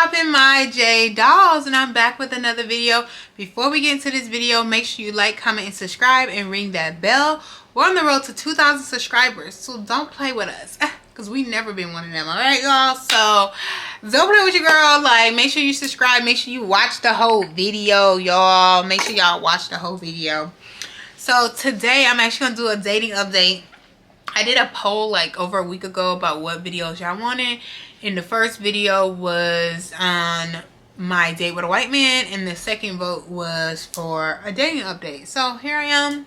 poppin', my J dolls, and I'm back with another video. Before we get into this video, make sure you like, comment, and subscribe, and ring that bell. We're on the road to 2,000 subscribers, so don't play with us, because we never been one of them. All right, y'all? So don't play with your girl. Like, make sure you subscribe, make sure you watch the whole video, y'all. Make sure y'all watch the whole video. So today I'm actually gonna do a dating update. I did a poll like over a week ago about what videos y'all wanted, and the first video was on my date with a white man, and the second vote was for a dating update. So here I am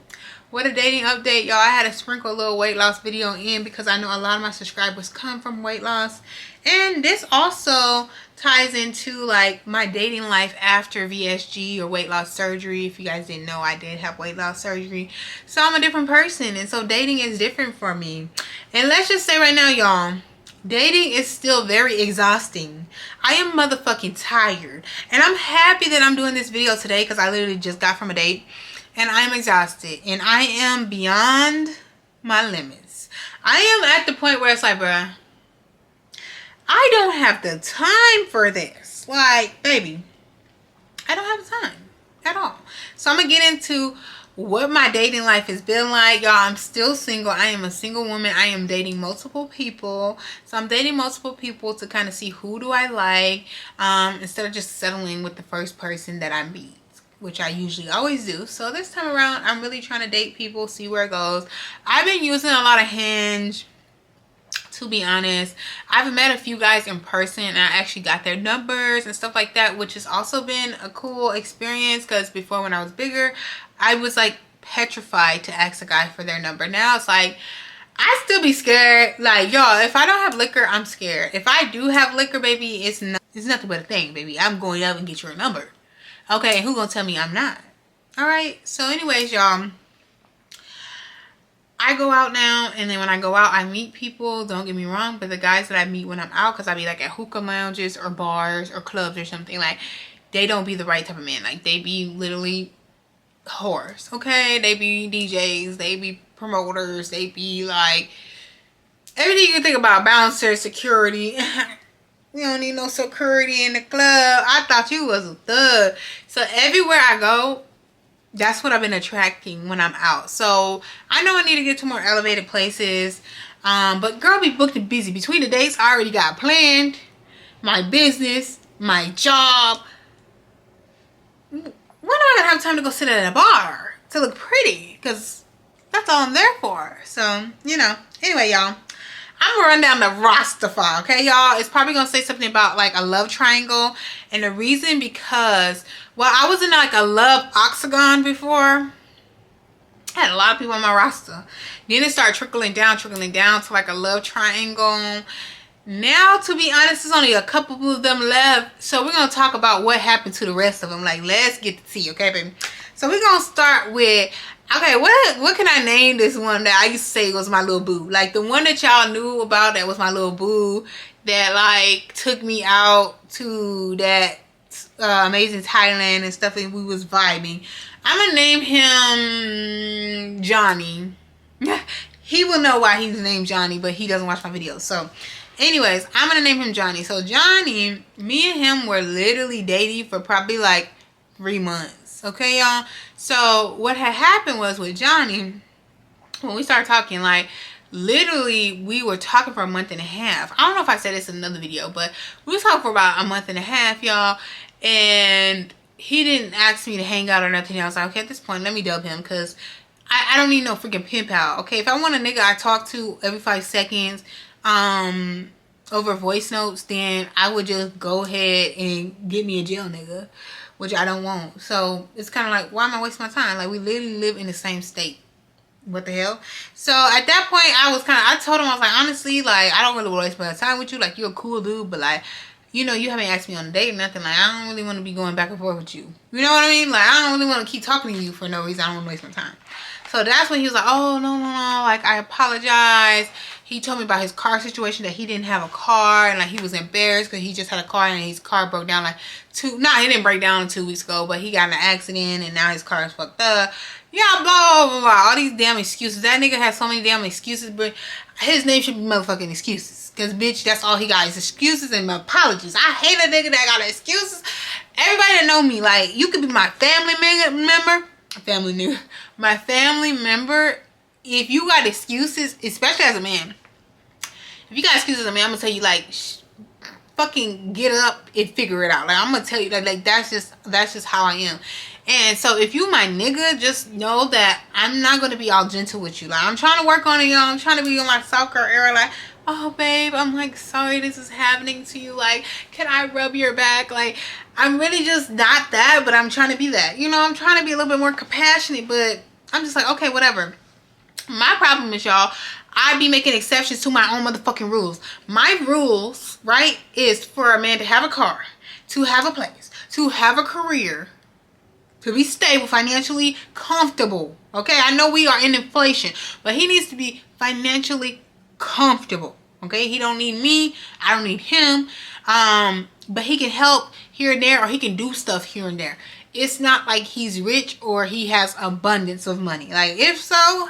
with a dating update, y'all. I had to sprinkle a little weight loss video in because I know a lot of my subscribers come from weight loss, and this also ties into like my dating life after VSG or weight loss surgery. If you guys didn't know, I did have weight loss surgery, so I'm a different person, and so dating is different for me. And let's just say right now, y'all, dating is still very exhausting. I am motherfucking tired, and I'm happy that I'm doing this video today because I literally just got from a date and I'm exhausted and I am beyond my limits. I am at the point where it's like, bruh, I don't have the time for this. Like, baby, I don't have the time at all. So I'm gonna get into what my dating life has been like, y'all. I'm still single. I am a single woman. I am dating multiple people. So I'm dating multiple people to kind of see who do I like, instead of just settling with the first person that I meet, which I usually always do. So this time around, I'm really trying to date people, see where it goes. I've been using a lot of Hinge, to be honest. I've met a few guys in person, and I actually got their numbers and stuff like that, which has also been a cool experience, because before, when I was bigger, I was like petrified to ask a guy for their number. Now it's like, I still be scared. Like, y'all, if I don't have liquor, I'm scared. If I do have liquor, baby, it's nothing but a thing, baby. I'm going up and get your number. Okay, who gonna tell me I'm not? All right, so anyways, y'all, I go out now, and then when I go out, I meet people. Don't get me wrong, but the guys that I meet when I'm out, because I be like at hookah lounges or bars or clubs or something, like, they don't be the right type of man. Like, they be literally whores, okay? They be DJs, they be promoters, they be like everything you can think about. Bouncer, security. You don't need no security in the club. I thought you was a thug. So everywhere I go, that's what I've been attracting when I'm out. So I know I need to get to more elevated places. But girl, be booked and busy. Between the dates, I already got planned. My business, my job. When am I gonna have time to go sit at a bar to look pretty? Because that's all I'm there for. So, you know. Anyway, y'all, I'm gonna run down the roster file, okay, y'all? It's probably gonna say something about like a love triangle, and the reason because, well, I was in like a love octagon before. I had a lot of people on my roster. Then it started trickling down to like a love triangle. Now, to be honest, there's only a couple of them left, so we're gonna talk about what happened to the rest of them. Like, let's get to tea, okay, baby? So we're gonna start with, okay, what can I name this one that I used to say was my little boo? Like, the one that y'all knew about that was my little boo, that like took me out to that amazing Thailand and stuff, and we was vibing. I'm gonna name him Johnny. He will know why he's named Johnny, but he doesn't watch my videos. So anyways, I'm gonna name him Johnny. So Johnny, me and him were literally dating for probably like 3 months. Okay, y'all? So what had happened was with Johnny, when we started talking, like, literally we were talking for a month and a half. I don't know if I said this in another video, but we were talking for about a month and a half, y'all. And he didn't ask me to hang out or nothing. I was like, okay, at this point, let me dub him, because I don't need no freaking pimp out. Okay, if I want a nigga I talk to every 5 seconds over voice notes, then I would just go ahead and get me a jail nigga, which I don't want. So it's kind of like, why am I wasting my time? Like, we literally live in the same state. What the hell? So at that point, I told him, I was like, honestly, like, I don't really want to waste my time with you. Like, you're a cool dude, but like, you know, you haven't asked me on a date or nothing. Like, I don't really want to be going back and forth with you. You know what I mean? Like, I don't really want to keep talking to you for no reason. I don't want to waste my time. So that's when he was like, oh, no. Like, I apologize. He told me about his car situation, that he didn't have a car, and like he was embarrassed because he just had a car and his car broke down like he didn't break down 2 weeks ago, but he got in an accident and now his car is fucked up. Yeah, blah, blah, blah, blah. All these damn excuses. That nigga has so many damn excuses, but his name should be motherfucking excuses. Because, bitch, that's all he got is excuses and apologies. I hate a nigga that got excuses. Everybody that know me, like, you could be my family member. My family member. If you got excuses, especially as a man. If you got excuses as a man, I'm going to tell you, like, fucking get up and figure it out. Like, I'm going to tell you, like that's just how I am. And so if you my nigga, just know that I'm not going to be all gentle with you. Like, I'm trying to work on it, y'all. I'm trying to be in my soccer era. Like, oh, babe, I'm like, sorry this is happening to you. Like, can I rub your back? Like, I'm really just not that, but I'm trying to be that. You know, I'm trying to be a little bit more compassionate, but I'm just like, okay, whatever. My problem is, y'all, I be making exceptions to my own motherfucking rules. My rules, right, is for a man to have a car, to have a place, to have a career, to be stable, financially comfortable. Okay, I know we are in inflation, but he needs to be financially comfortable. Okay, he don't need me, I don't need him. But he can help here and there, or he can do stuff here and there. It's not like he's rich or he has abundance of money. Like, if so,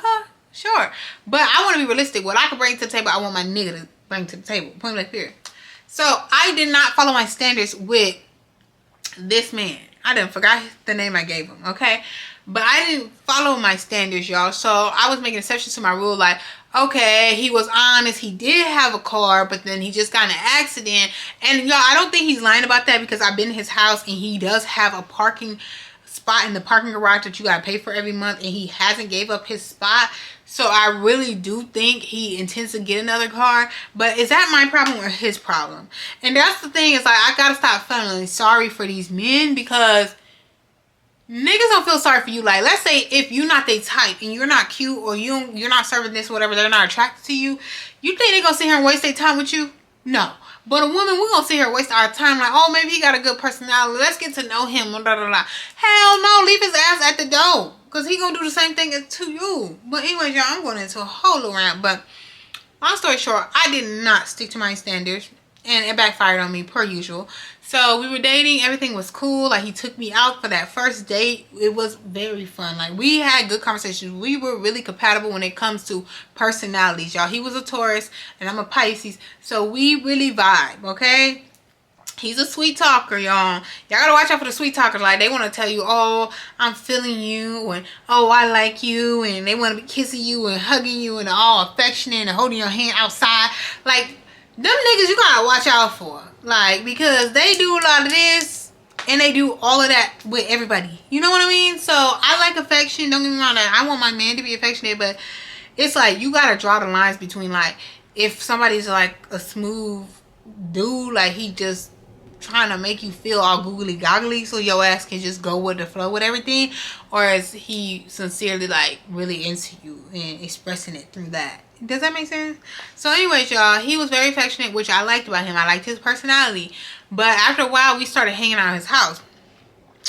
sure. But I want to be realistic. What I can bring to the table, I want my nigga to bring to the table. Point blank period. So I did not follow my standards with this man. I didn't forgot the name I gave him, okay? But I didn't follow my standards, y'all. So I was making exceptions to my rule. Like, okay, he was honest. He did have a car, but then he just got in an accident. And y'all, I don't think he's lying about that, because I've been in his house and he does have a parking spot in the parking garage that you gotta pay for every month, and he hasn't gave up his spot. So I really do think he intends to get another car. But is that my problem or his problem? And that's the thing, is like, I gotta stop feeling sorry for these men, because niggas don't feel sorry for you. Like, let's say if you're not they type and you're not cute, or you're not serving this, whatever, they're not attracted to you, you think they're gonna sit here and waste their time with you? No. But a woman, we're gonna sit here and waste our time. Like, oh, maybe he got a good personality, let's get to know him, blah, blah, blah. Hell no, leave his ass at the door, because he gonna do the same thing to you. But anyways, y'all, I'm going into a whole around. But long story short, I did not stick to my standards, and it backfired on me per usual. So we were dating, everything was cool. Like, he took me out for that first date. It was very fun. Like, we had good conversations. We were really compatible when it comes to personalities, y'all. He was a Taurus and I'm a Pisces, so we really vibe, okay? He's a sweet talker, y'all. Y'all gotta watch out for the sweet talkers. Like, they want to tell you, oh, I'm feeling you, and oh, I like you, and they want to be kissing you and hugging you and all affectionate and holding your hand outside. Like, them niggas you gotta watch out for. Like, because they do a lot of this and they do all of that with everybody. You know what I mean? So I like affection. Don't get me wrong. I want my man to be affectionate, but it's like, you gotta draw the lines between, like, if somebody's like a smooth dude, like he just trying to make you feel all googly goggly so your ass can just go with the flow with everything, or is he sincerely like really into you and expressing it through that? Does that make sense? So anyways, y'all, he was very affectionate, which I liked about him. I liked his personality. But after a while, we started hanging out at his house,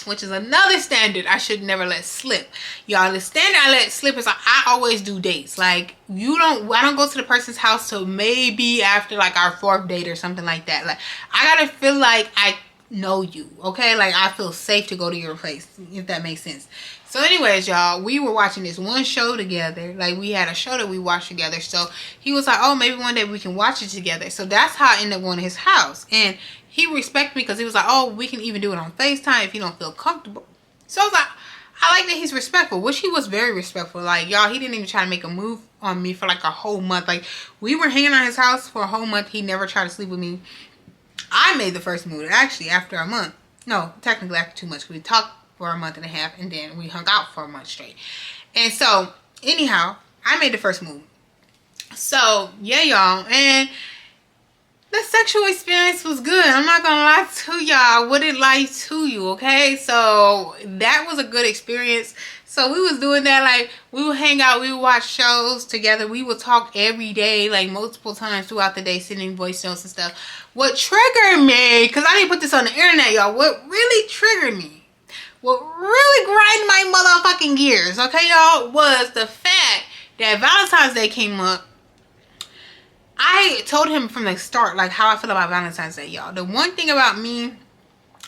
which is another standard I should never let slip. Y'all, the standard I let slip is, like, I always do dates. Like, I don't go to the person's house till maybe after like our 4th date or something like that. Like, I gotta feel like I know you, okay? Like, I feel safe to go to your place, if that makes sense. So anyways, y'all, we were watching this one show together. Like, we had a show that we watched together. So he was like, oh, maybe one day we can watch it together. So that's how I ended up going to his house. And he respected me, because he was like, oh, we can even do it on FaceTime if you don't feel comfortable. So I was like, I like that he's respectful, which he was very respectful. Like, y'all, he didn't even try to make a move on me for like a whole month. Like, we were hanging out at his house for a whole month. He never tried to sleep with me. I made the first move, actually, after a month. No, technically after 2 months. We talked for a month and a half, and then we hung out for a month straight. And so, anyhow, I made the first move. So, yeah, y'all. And the sexual experience was good. I'm not gonna lie to y'all. I wouldn't lie to you, okay? So, that was a good experience. So, we was doing that. Like, we would hang out. We would watch shows together. We would talk every day, like, multiple times throughout the day, sending voice notes and stuff. What triggered me, because I didn't put this on the internet, y'all. What really triggered me, what really grinded my motherfucking gears, okay, y'all, was the fact that Valentine's Day came up. I told him from the start, like, how I feel about Valentine's Day, y'all. The one thing about me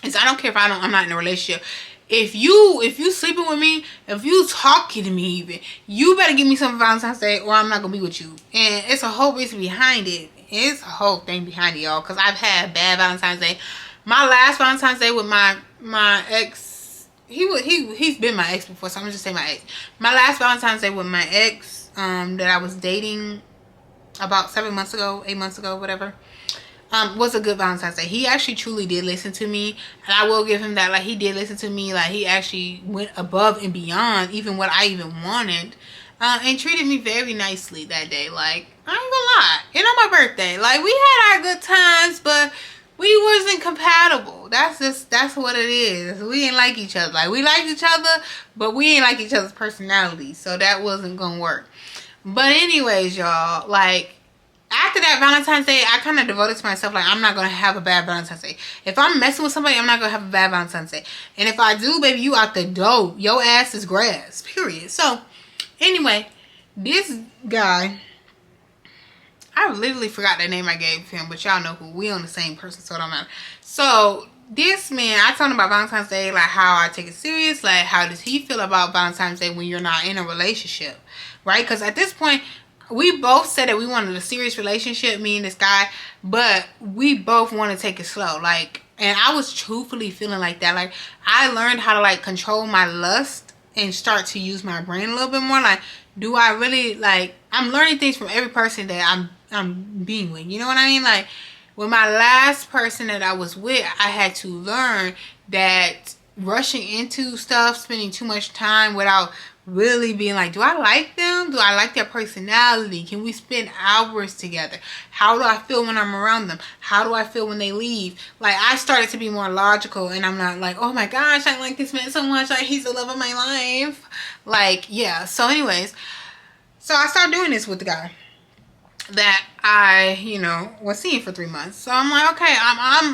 is I don't care if I'm not in a relationship. if you sleeping with me, if you talking to me even, you better give me some Valentine's Day or I'm not gonna be with you. And it's a whole reason behind it. It's a whole thing behind it, y'all, because I've had bad Valentine's Day. My last Valentine's Day with my ex, he's been my ex before, so I'm gonna just say my ex. My last Valentine's Day with my ex that I was dating about 7 months ago, 8 months ago, whatever, was a good Valentine's Day. He actually truly did listen to me, and I will give him that. Like, he did listen to me. Like, he actually went above and beyond even what I even wanted, and treated me very nicely that day. Like, I ain't gonna lie, you know, my birthday, like, we had our good times, but we wasn't compatible. That's what it is. We ain't like each other. Like, we liked each other, but we ain't like each other's personalities, so that wasn't gonna work. But anyways, y'all, like, after that Valentine's Day, I kind of devoted to myself. Like, I'm not going to have a bad Valentine's Day. If I'm messing with somebody, I'm not going to have a bad Valentine's Day. And if I do, baby, you out the door. Your ass is grass, period. So, anyway, this guy, I literally forgot the name I gave him, but y'all know who. We on the same person, so it don't matter. So, this man, I told him about Valentine's Day, like, how I take it serious. Like, how does he feel about Valentine's Day when you're not in a relationship, right? Because at this point, we both said that we wanted a serious relationship, me and this guy, but we both want to take it slow. Like, and I was truthfully feeling like that. Like, I learned how to, like, control my lust and start to use my brain a little bit more. Like, do I really, like, I'm learning things from every person that I'm being with. You know what I mean? Like, with my last person that I was with, I had to learn that rushing into stuff, spending too much time without really being like, do I like them? Do I like their personality? Can we spend hours together? How do I feel when I'm around them? How do I feel when they leave? Like, I started to be more logical, and I'm not like, oh my gosh, I like this man so much, like, he's the love of my life. Like, yeah. So anyways, so I started doing this with the guy that I, you know, was seeing for 3 months. So I'm like, okay,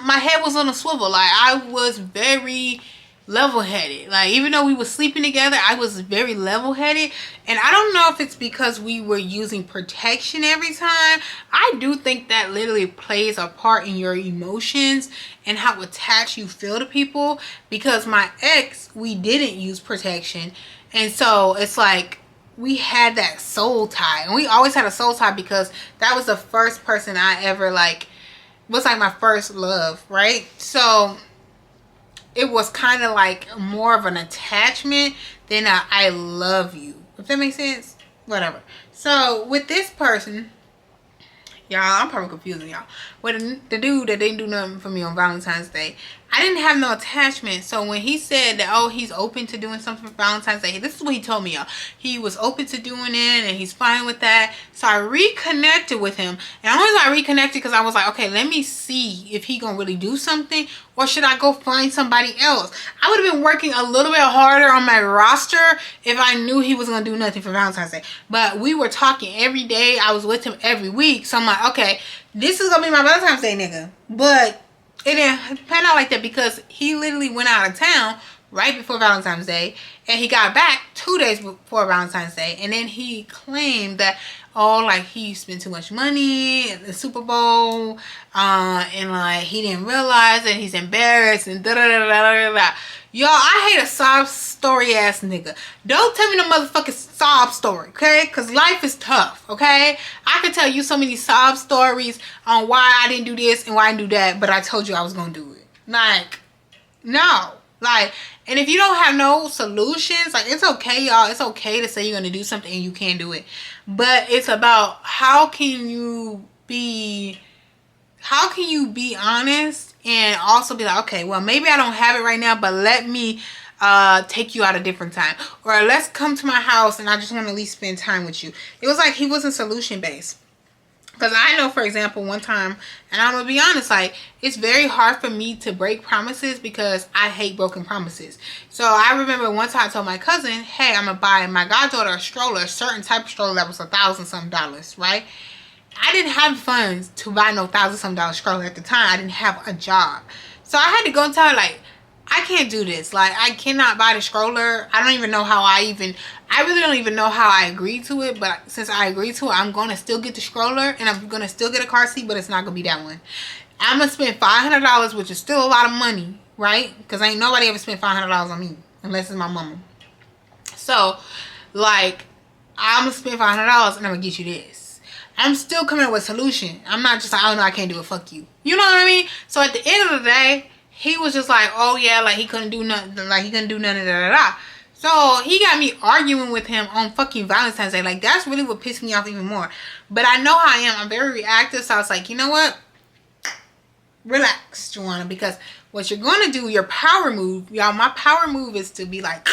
my head was on a swivel. Like, I was very level-headed. Like, even though we were sleeping together, I was very level-headed. And I don't know if it's because we were using protection every time. I do think that literally plays a part in your emotions and how attached you feel to people. Because my ex, we didn't use protection, and so it's like we had that soul tie. And we always had a soul tie because that was the first person I ever, like, was like my first love, right? So it was kind of like more of an attachment than a I love you, if that makes sense. Whatever. So with this person, y'all, I'm probably confusing y'all. With the dude that didn't do nothing for me on Valentine's Day, I didn't have no attachment. So when he said that, oh, he's open to doing something for Valentine's Day, this is what he told me, y'all. He was open to doing it, and he's fine with that. So I reconnected with him. And the only reason I reconnected because I was like, okay, let me see if he gonna really do something, or should I go find somebody else? I would have been working a little bit harder on my roster if I knew he was gonna do nothing for Valentine's Day. But we were talking every day. I was with him every week. So I'm like, okay, this is gonna be my Valentine's Day nigga. But it didn't pan out like that because he literally went out of town right before Valentine's Day, and he got back 2 days before Valentine's Day, and then he claimed that, oh, like, he spent too much money at the Super Bowl, and like he didn't realize that he's embarrassed and da da da da da da. Y'all, I hate a sob story ass nigga. Don't tell me no motherfucking sob story, okay? Because life is tough, okay? I can tell you so many sob stories on why I didn't do this and why I didn't do that, but I told you I was going to do it. Like, no. Like, and if you don't have no solutions, like, it's okay, y'all. It's okay to say you're going to do something and you can't do it. But it's about how can you be honest and also be like, okay, well, maybe I don't have it right now, but let me take you out a different time, or let's come to my house and I just want to at least spend time with you. It was like he wasn't solution based. Because I know, for example, one time, and I'm gonna be honest, like, it's very hard for me to break promises because I hate broken promises. So I remember one time I told my cousin, hey, I'm gonna buy my goddaughter a stroller, a certain type of stroller that was $1,000-something, right? I didn't have funds to buy no $1,000-something stroller at the time. I didn't have a job. So I had to go and tell her, like, I can't do this. Like, I cannot buy the stroller. I don't even know how I really don't even know how I agreed to it. But since I agreed to it, I'm going to still get the stroller. And I'm going to still get a car seat, but it's not going to be that one. I'm going to spend $500, which is still a lot of money, right? Because ain't nobody ever spent $500 on me unless it's my mama. So, like, I'm gonna spend $500 and I'm gonna get you this. I'm still coming up with a solution. I'm not just like, oh no, I can't do it, fuck you. You know what I mean? So at the end of the day, he was just like, oh yeah, like he couldn't do nothing, like he couldn't do nothing, da da da. So he got me arguing with him on fucking Valentine's Day. Like, that's really what pissed me off even more. But I know how I am. I'm very reactive, so I was like, you know what? Relax, Joanna, because what you're going to do, your power move, y'all, my power move is to be like,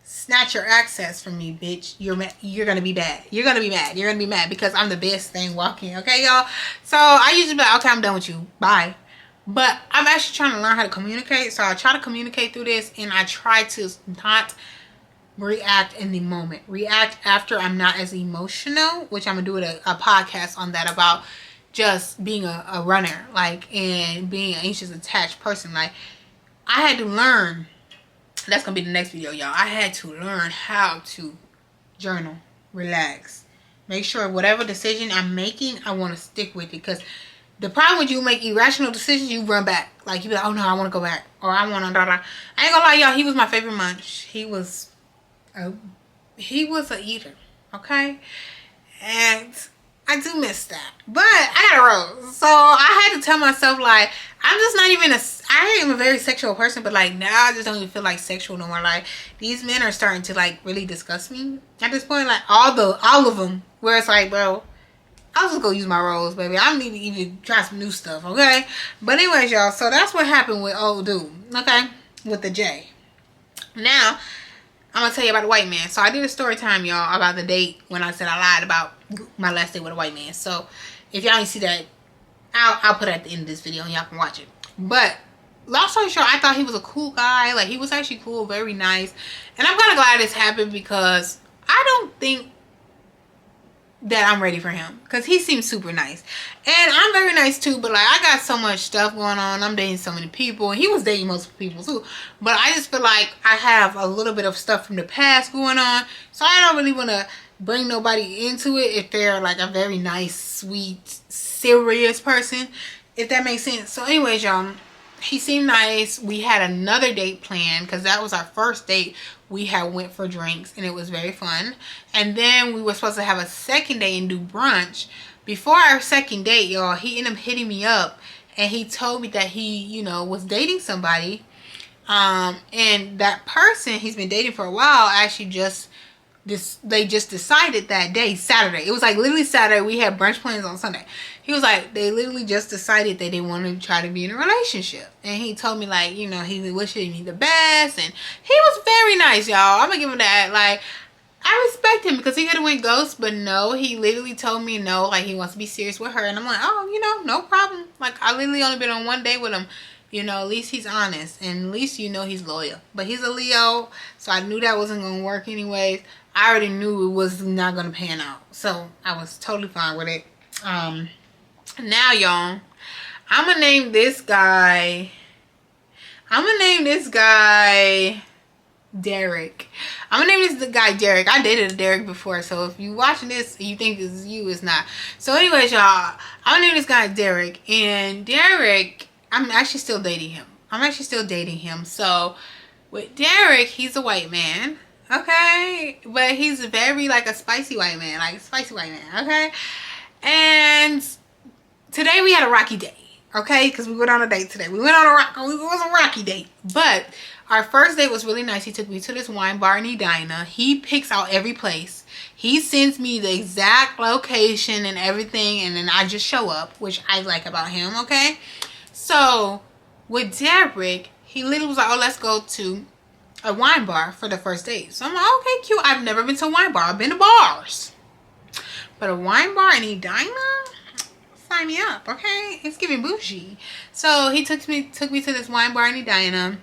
snatch your access from me, bitch. You're going to be bad. You're going to be mad. You're going to be mad because I'm the best thing walking, okay, y'all? So I usually be like, okay, I'm done with you. Bye. But I'm actually trying to learn how to communicate. So I try to communicate through this, and I try to not react in the moment. React after I'm not as emotional, which I'm going to do a podcast on that about just being a runner, like, and being an anxious attached person. Like, I had to learn, that's gonna be the next video, y'all. I had to learn how to journal, relax, make sure whatever decision I'm making, I want to stick with it. Because the problem when you make irrational decisions, you run back. Like, you be like, oh no, I want to go back, or I want to I ain't gonna lie, y'all, he was my favorite munch. He was a eater, okay? And I do miss that, but I got a rose, so I had to tell myself, like, I'm just not even I am a very sexual person, but like now I just don't even feel like sexual no more. Like, these men are starting to like really disgust me at this point. Like, all of them, where it's like, bro, I'll just go use my rose, baby. I don't need to even try some new stuff, okay? But anyways, y'all, so that's what happened with old dude, okay, with the J. Now I'm gonna tell you about the white man. So I did a story time, y'all, about the date when I said I lied about my last date with a white man. So if y'all didn't see that, I'll put it at the end of this video and y'all can watch it. But long story short, I thought he was a cool guy. Like, he was actually cool, very nice. And I'm kind of glad this happened because I don't think that I'm ready for him, because he seems super nice. And I'm very nice too, but like, I got so much stuff going on. I'm dating so many people, and he was dating most people too. But I just feel like I have a little bit of stuff from the past going on, so I don't really want to bring nobody into it if they're like a very nice, sweet, serious person, if that makes sense. So anyways, y'all, he seemed nice. We had another date planned because that was our first date. We had went for drinks and it was very fun. And then we were supposed to have a second date and do brunch. Before our second date, y'all, he ended up hitting me up and he told me that he, you know, was dating somebody. And that person he's been dating for a while actually they just decided that day, Saturday. It was like literally Saturday. We had brunch plans on Sunday. He was like, they literally just decided that they wanted to try to be in a relationship. And he told me, like, you know, he wishing me the best. And he was very nice, y'all. I'm going to give him that. Like, I respect him because he could have went ghost. But no, he literally told me no. Like, he wants to be serious with her. And I'm like, oh, you know, no problem. Like, I literally only been on one date with him. You know, at least he's honest. And at least, you know, he's loyal. But he's a Leo. So I knew that wasn't going to work anyways. I already knew it was not going to pan out. So I was totally fine with it. Now, y'all, I'm going to name this guy Derek. I'm going to name this guy Derek. I dated a Derek before, so if you watching this and you think it's you, it's not. So anyways, y'all, I'm going to name this guy Derek. And Derek, I'm actually still dating him. So with Derek, he's a white man. Okay, but he's very like a spicy white man, okay? And today we had a rocky day, okay? Because we went on a date today. It was a rocky date. But our first date was really nice. He took me to this wine bar in Edina. He picks out every place. He sends me the exact location and everything, and then I just show up, which I like about him, okay? So with Derek, he literally was like, oh, let's go to a wine bar for the first date. So I'm like, okay, cute. I've never been to a wine bar. I've been to bars. But a wine bar in Edina? Sign me up, okay? It's giving bougie. So he took me to this wine bar in Edina.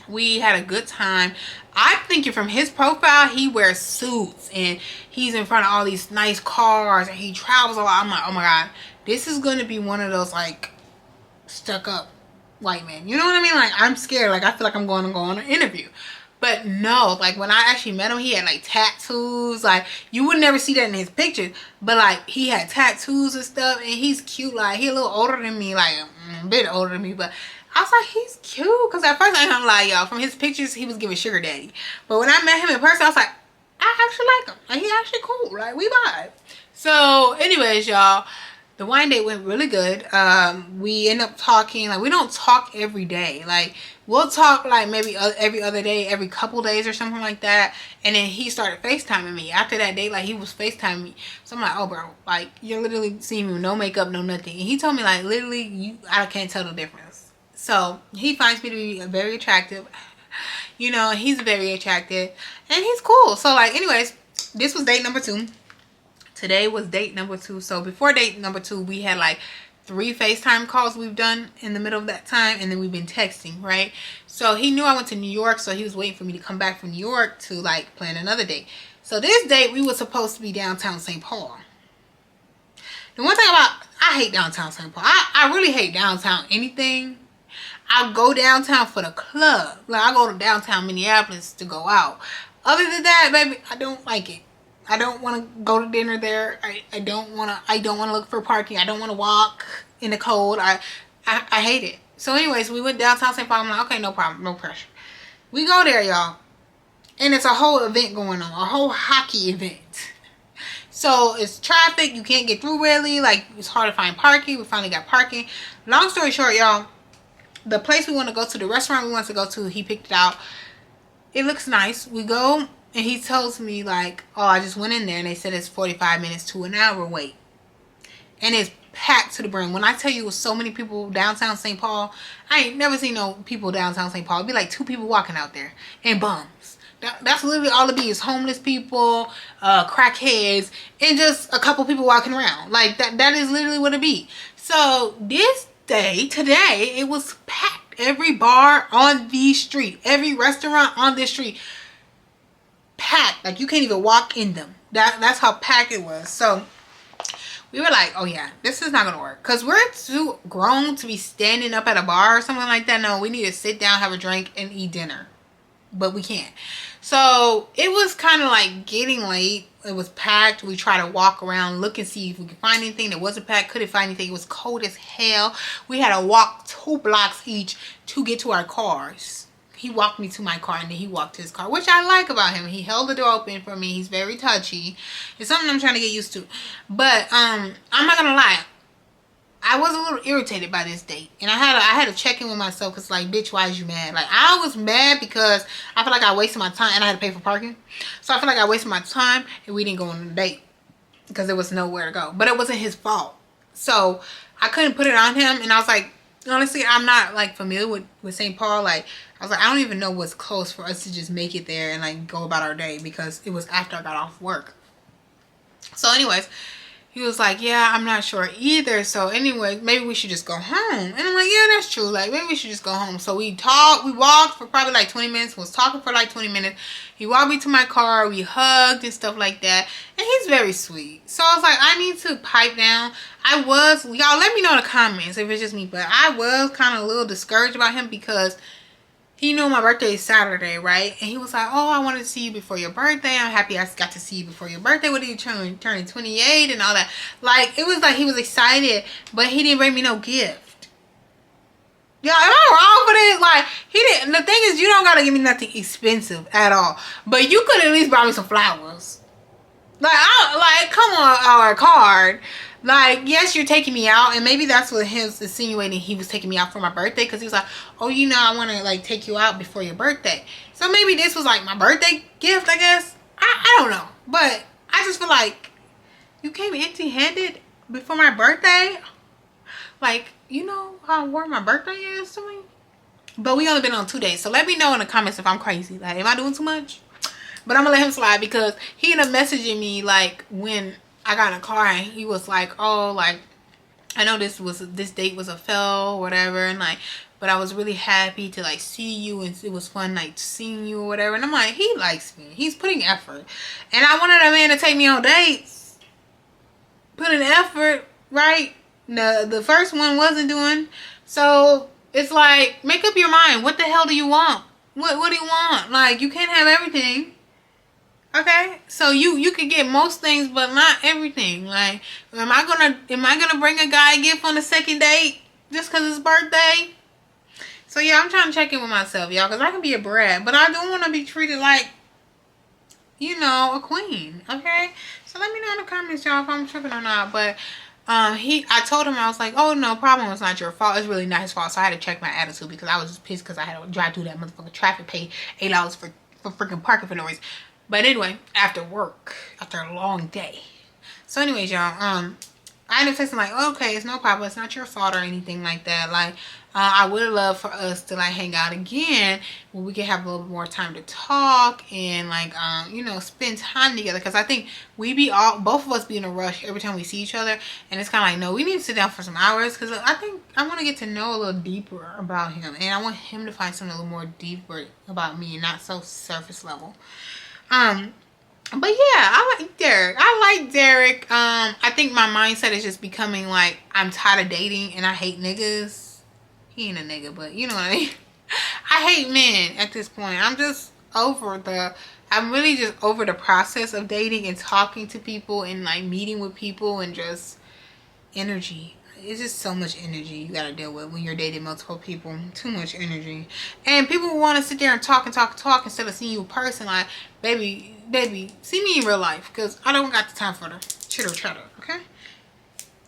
We had a good time. I'm thinking from his profile, he wears suits and he's in front of all these nice cars and he travels a lot. I'm like, oh my God, this is going to be one of those like stuck up white men. You know what I mean? Like, I'm scared. Like, I feel like I'm going to go on an interview. But no, like, when I actually met him, he had like tattoos. Like, you would never see that in his pictures, but like, he had tattoos and stuff, and he's cute. Like, he a little older than me, like a bit older than me, but I was like, he's cute. Because at first, I ain't gonna lie, y'all. From his pictures, he was giving sugar daddy. But when I met him in person, I was like, I actually like him. Like, he actually cool. Like, we vibe. So, anyways, y'all, the wine date went really good. We end up talking. Like, we don't talk every day. Like, we'll talk, like, maybe every other day, every couple days or something like that. And then he started FaceTiming me. After that date, like, he was FaceTiming me. So, I'm like, oh, bro, like, you're literally seeing me with no makeup, no nothing. And he told me, like, literally, I can't tell the difference. So, he finds me to be very attractive. You know, he's very attractive. And he's cool. So, like, anyways, this was date number 2. Today was date number 2. So, before date number 2, we had, like, 3 FaceTime calls we've done in the middle of that time. And then we've been texting, right? So, he knew I went to New York. So, he was waiting for me to come back from New York to, like, plan another date. So, this date, we were supposed to be downtown St. Paul. The one thing about, I hate downtown St. Paul. I really hate downtown anything. I go downtown for the club. Like, I go to downtown Minneapolis to go out. Other than that, baby, I don't like it. I don't want to go to dinner there. I don't want to look for parking. I don't want to walk in the cold. I hate it. So anyways, we went downtown St. Paul. I'm like, okay, no problem, no pressure. We go there, y'all. And it's a whole event going on. A whole hockey event. So it's traffic. You can't get through really. Like, it's hard to find parking. We finally got parking. Long story short, y'all. The place we want to go to, the restaurant we want to go to, he picked it out. It looks nice. We go, and he tells me, like, oh, I just went in there, and they said it's 45 minutes to an hour wait. And it's packed to the brim. When I tell you it was so many people downtown St. Paul, I ain't never seen no people downtown St. Paul. It'd be like 2 people walking out there, and bums. That's literally all it be, is homeless people, crackheads, and just a couple people walking around. Like, that is literally what it be. So, today, it was packed. Every bar on the street, every restaurant on this street, packed. Like, you can't even walk in them. That's how packed it was. So, we were like, oh yeah, this is not gonna work. Because we're too grown to be standing up at a bar or something like that. No, we need to sit down, have a drink, and eat dinner. But we can't. So, it was kind of like getting late. It was packed. We tried to walk around, look and see if we could find anything that wasn't packed. Couldn't find anything. It was cold as hell. We had to walk 2 blocks each to get to our cars. He walked me to my car, and then he walked to his car, which I like about him. He held the door open for me. He's very touchy. It's something I'm trying to get used to. But I'm not gonna lie, I was a little irritated by this date, and I had to check in with myself, because, like, bitch, why is you mad? Like, I was mad because I feel like I wasted my time, and I had to pay for parking. So I feel like I wasted my time, and we didn't go on a date because there was nowhere to go. But it wasn't his fault. So I couldn't put it on him, and I was like, honestly, I'm not, like, familiar with St. Paul. Like, I was like, I don't even know what's close for us to just make it there and, like, go about our day, because it was after I got off work. So anyways, he was like, yeah, I'm not sure either. So anyway, maybe we should just go home. And I'm like, yeah, that's true. Like, maybe we should just go home. So we walked for probably like 20 minutes. Was talking for like 20 minutes. He walked me to my car. We hugged and stuff like that. And he's very sweet. So I was like, I need to pipe down. Y'all let me know in the comments if it's just me. But I was kind of a little discouraged about him, because he knew my birthday is Saturday, right? And he was like, oh, I wanted to see you before your birthday. I'm happy I got to see you before your birthday. What are you turning 28 and all that? Like, it was like he was excited, but he didn't bring me no gift. Y'all, am I wrong for this? Like, he didn't. The thing is, you don't got to give me nothing expensive at all. But you could at least buy me some flowers. Like, come on, or a card. Like, yes, you're taking me out, and maybe that's what he was insinuating. He was taking me out for my birthday, because he was like, oh, you know, I want to, like, take you out before your birthday. So maybe this was, like, my birthday gift, I guess. I don't know. But I just feel like, you came empty-handed before my birthday? Like, you know how important my birthday is to me? But we only been on 2 days, so let me know in the comments if I'm crazy. Like, am I doing too much? But I'm going to let him slide, because he ended up messaging me, like, when I got in a car, and he was like, oh, like, I know this date was a fail or whatever, and like, but I was really happy to, like, see you, and it was fun, like, seeing you or whatever. And I'm like, he likes me. He's putting effort. And I wanted a man to take me on dates. Put in effort, right? The first one wasn't doing. So it's like, make up your mind. What the hell do you want? What do you want? Like, you can't have everything. Okay, so you can get most things, but not everything. Like, am I gonna bring a guy a gift on the second date just because it's birthday? So yeah, I'm trying to check in with myself, y'all, because I can be a brat, but I don't want to be treated like, you know, a queen. Okay, so let me know in the comments, y'all, if I'm tripping or not. But I told him, I was like, oh, no problem, it's not your fault, it's really not his fault. So I had to check my attitude because I was just pissed because I had to drive through that motherfucking traffic, pay $8 for freaking parking for no reason. But anyway, after work, after a long day. So anyways, y'all, I ended up texting like, okay, it's no problem, it's not your fault or anything like that. Like, I would love for us to like hang out again where we can have a little bit more time to talk and like, you know, spend time together. Because I think both of us be in a rush every time we see each other, and it's kind of like, no, we need to sit down for some hours because I think I want to get to know a little deeper about him, and I want him to find something a little more deeper about me and not so surface level. But yeah, I like Derek. I think my mindset is just becoming like, I'm tired of dating and I hate niggas. He ain't a nigga, but you know what I mean. I hate men at this point. I'm really just over the process of dating and talking to people and like meeting with people and just energy. It's just so much energy you gotta deal with when you're dating multiple people. Too much energy. And people want to sit there and talk instead of seeing you in person. Like, baby, see me in real life, because I don't got the time for the chitter chatter, okay?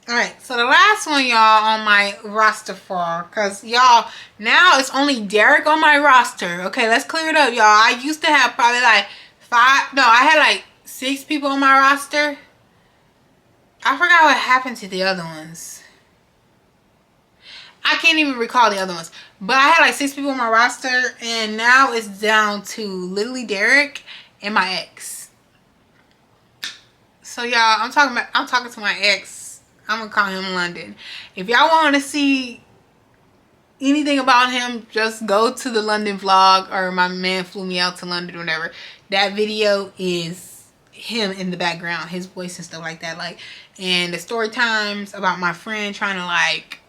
Alright, so the last one, y'all, on my roster for, because y'all, now it's only Derek on my roster. Okay, let's clear it up, y'all. I used to have probably like I had like 6 people on my roster. I forgot what happened to the other ones. I can't even recall the other ones. But I had like 6 people on my roster, and now it's down to literally Derek and my ex. So y'all, I'm talking to my ex. I'm gonna call him London. If y'all want to see anything about him, just go to the London vlog, or my man flew me out to London or whatever. That video is him in the background, his voice and stuff like that. Like, and the story times about my friend trying to like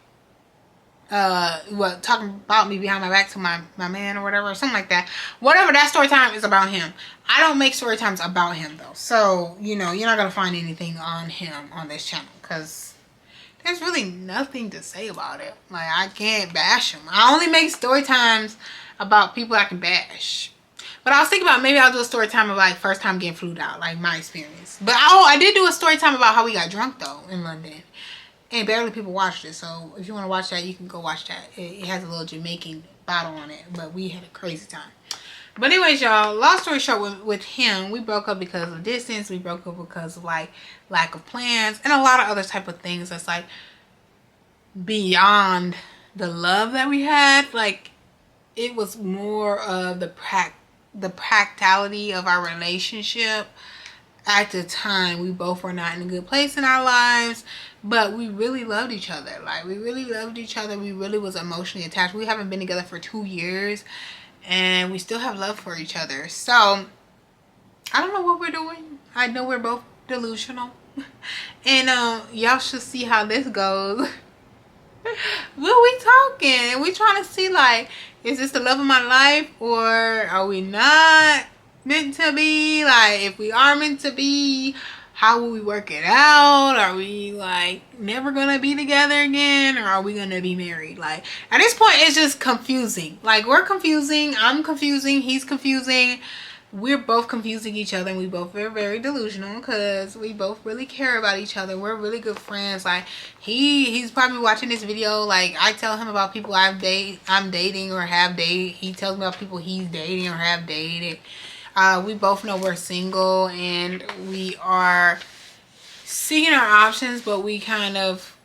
talking about me behind my back to my man or whatever, or something like that. Whatever, that story time is about him. I don't make story times about him though, so you know, you're not gonna find anything on him on this channel because there's really nothing to say about it. Like, I can't bash him. I only make story times about people I can bash. But I was thinking about maybe I'll do a story time of like first time getting flued out, like my experience. But I did do a story time about how we got drunk though in London. And barely people watched it, so if you want to watch that, you can go watch that. It has a little Jamaican bottle on it, but we had a crazy time. But anyways, y'all, long story short, with him, we broke up because of distance. We broke up because of like lack of plans and a lot of other type of things that's like beyond the love that we had. Like, it was more of the practicality of our relationship. At the time, we both were not in a good place in our lives, but we really loved each other. Like, we really loved each other. We really was emotionally attached. We haven't been together for 2 years, and we still have love for each other. So, I don't know what we're doing. I know we're both delusional. And y'all should see how this goes. What we talking? And we trying to see, like, is this the love of my life, or are we not meant to be? Like, if we are meant to be, how will we work it out? Are we like never gonna be together again, or are we gonna be married? Like, at this point, it's just confusing. Like, we're confusing, I'm confusing, he's confusing, we're both confusing each other, and we both are very delusional because we both really care about each other. We're really good friends. Like, he's probably watching this video. Like, I tell him about people I'm dating or have dated. He tells me about people he's dating or have dated. We both know we're single and we are seeing our options, but we kind of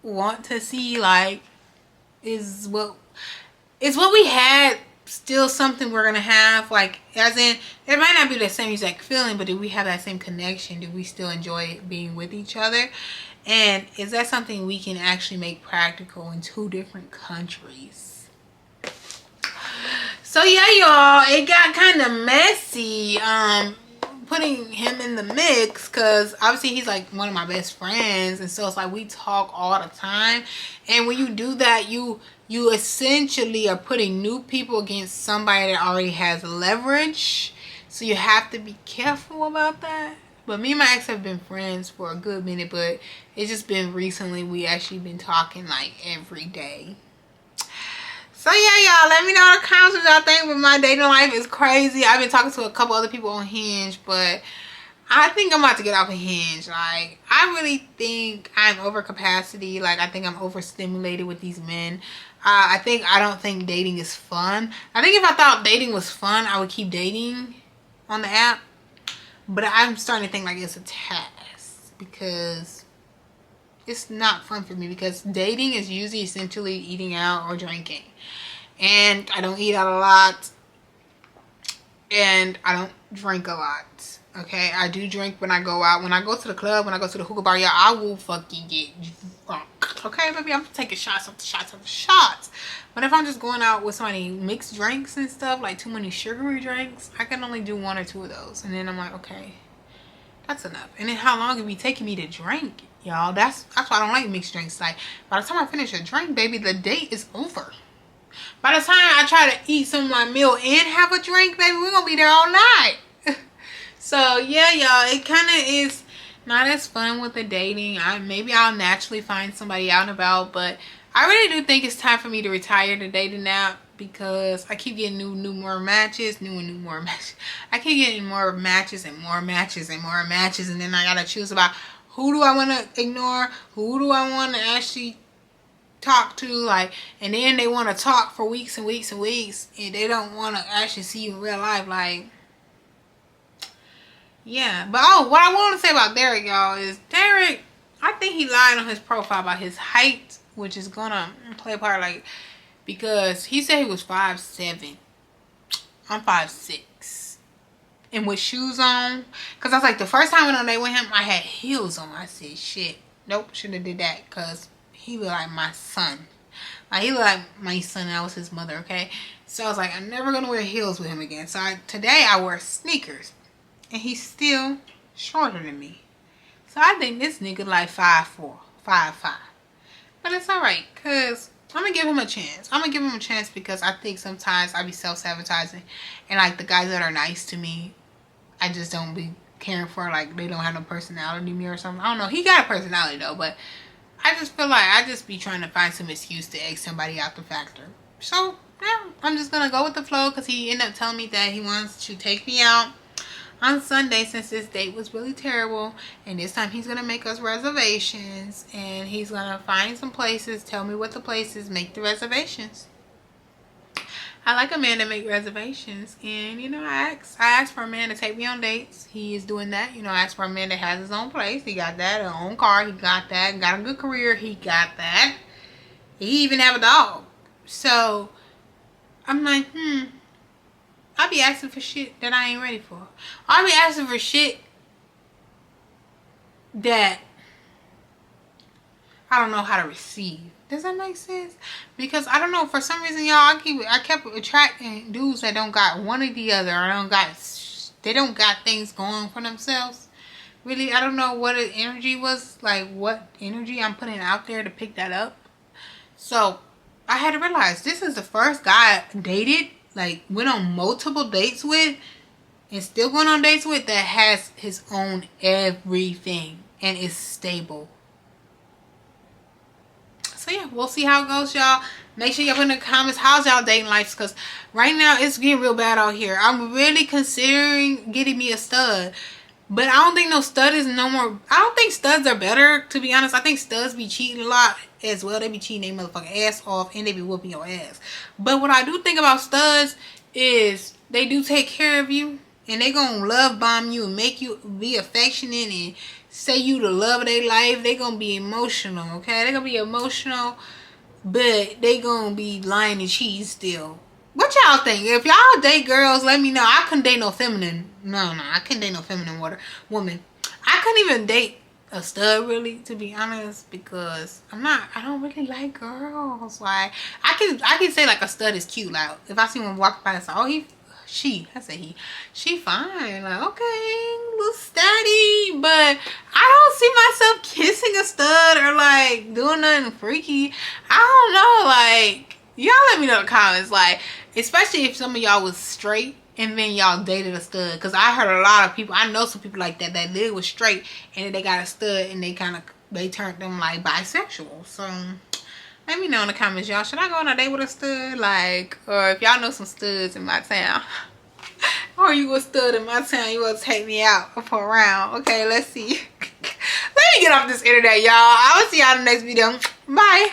want to see, like, is what we had still something we're gonna have? Like, as in, it might not be the same exact feeling, but do we have that same connection? Do we still enjoy being with each other? And is that something we can actually make practical in 2 different countries? So yeah, y'all, it got kind of messy putting him in the mix, because obviously he's like one of my best friends, and so it's like we talk all the time. And when you do that, you essentially are putting new people against somebody that already has leverage. So you have to be careful about that. But me and my ex have been friends for a good minute, but it's just been recently we actually been talking like every day. y'all. Let me know in the comments what y'all think. But my dating life is crazy. I've been talking to a couple other people on Hinge, but I think I'm about to get off of Hinge. Like, I really think I'm over capacity. Like, I think I'm overstimulated with these men. I don't think dating is fun. I think if I thought dating was fun, I would keep dating on the app. But I'm starting to think like it's a task, because it's not fun for me, because dating is usually essentially eating out or drinking. And I don't eat out a lot. And I don't drink a lot. Okay, I do drink when I go out. When I go to the club, when I go to the hookah bar, yeah, I will fucking get drunk. Okay, baby, I'm taking shots after shots after shots. But if I'm just going out with somebody mixed drinks and stuff, like too many sugary drinks, I can only do 1 or 2 of those. And then I'm like, okay, that's enough. And then how long it be taking me to drink, y'all? That's why I don't like mixed drinks. Like, by the time I finish a drink, baby, the date is over. By the time I try to eat some of my meal and have a drink, baby, we're gonna be there all night. So yeah, y'all, it kind of is not as fun with the dating. Maybe I'll naturally find somebody out and about, but I really do think it's time for me to retire the dating app, because I keep getting more matches. I keep getting more matches and more matches and more matches, and then I gotta choose about who do I want to ignore, who do I want to actually talk to, like, and then they want to talk for weeks and weeks and weeks, and they don't want to actually see you in real life. Like, yeah. But what I want to say about Derek, y'all, is Derek, I think he lied on his profile about his height, which is gonna play a part, like, because he said he was 5'7". I'm 5'6", and with shoes on, because I was like, the first time I went on a date with him, I had heels on. I said, shit, nope, shouldn't have did that, because he looked like my son. Like, he looked like my son, and I was his mother, okay? So I was like, I'm never gonna wear heels with him again. So today I wear sneakers, and he's still shorter than me. So I think this nigga like 5'4", 5'5". But it's alright, because I'm gonna give him a chance. I'm gonna give him a chance, because I think sometimes I be self-sabotaging, and like the guys that are nice to me, I just don't be caring for. Like, they don't have no personality to me or something. I don't know. He got a personality though, but I just feel like I just be trying to find some excuse to egg somebody out the factor. So yeah, I'm just gonna go with the flow, because he ended up telling me that he wants to take me out on Sunday, since this date was really terrible, and this time he's gonna make us reservations, and he's gonna find some places, tell me what the place is, make the reservations. I like a man to make reservations, and you know, I asked for a man to take me on dates. He is doing that. You know, I asked for a man that has his own place. He got that. His own car. He got that. Got a good career. He got that. He even have a dog. So I'm like, I be asking for shit that I ain't ready for. I be asking for shit that I don't know how to receive. Does that make sense? Because I don't know, for some reason, y'all, I kept attracting dudes that don't got one or the other, or they don't got things going for themselves. Really, I don't know what the energy was, like what energy I'm putting out there to pick that up. So I had to realize, this is the first guy I dated, like went on multiple dates with, and still going on dates with, that has his own everything and is stable. So yeah, we'll see how it goes, y'all. Make sure y'all put in the comments how's y'all dating life, because right now it's getting real bad out here. I'm really considering getting me a stud, but I don't think no stud is no more. I don't think studs are better, to be honest. I think studs be cheating a lot as well. They be cheating their motherfucking ass off, and they be whooping your ass. But what I do think about studs is they do take care of you, and they gonna love bomb you and make you be affectionate and say you the love of their life. They gonna be emotional, okay? They gonna be emotional, but they gonna be lying and cheating still. What y'all think? If y'all date girls, let me know. I couldn't date no feminine. No, I couldn't date no feminine woman. I couldn't even date a stud, really, to be honest, because I don't really like girls. Like, I can say like a stud is cute. Like, if I see one walk by and say, oh, she fine, like, okay, little steady, but I don't see myself kissing a stud or like doing nothing freaky. I don't know, like, y'all let me know in the comments, like, especially if some of y'all was straight and then y'all dated a stud, because I heard a lot of people, I know some people like that live with straight and then they got a stud and they turned them like bisexual. So let Let me know in the comments, y'all. Should I go on a date with a stud? Like, or if y'all know some studs in my town. Or you a stud in my town, you want to take me out for a round. Okay, let's see. Let me get off this internet, y'all. I will see y'all in the next video. Bye.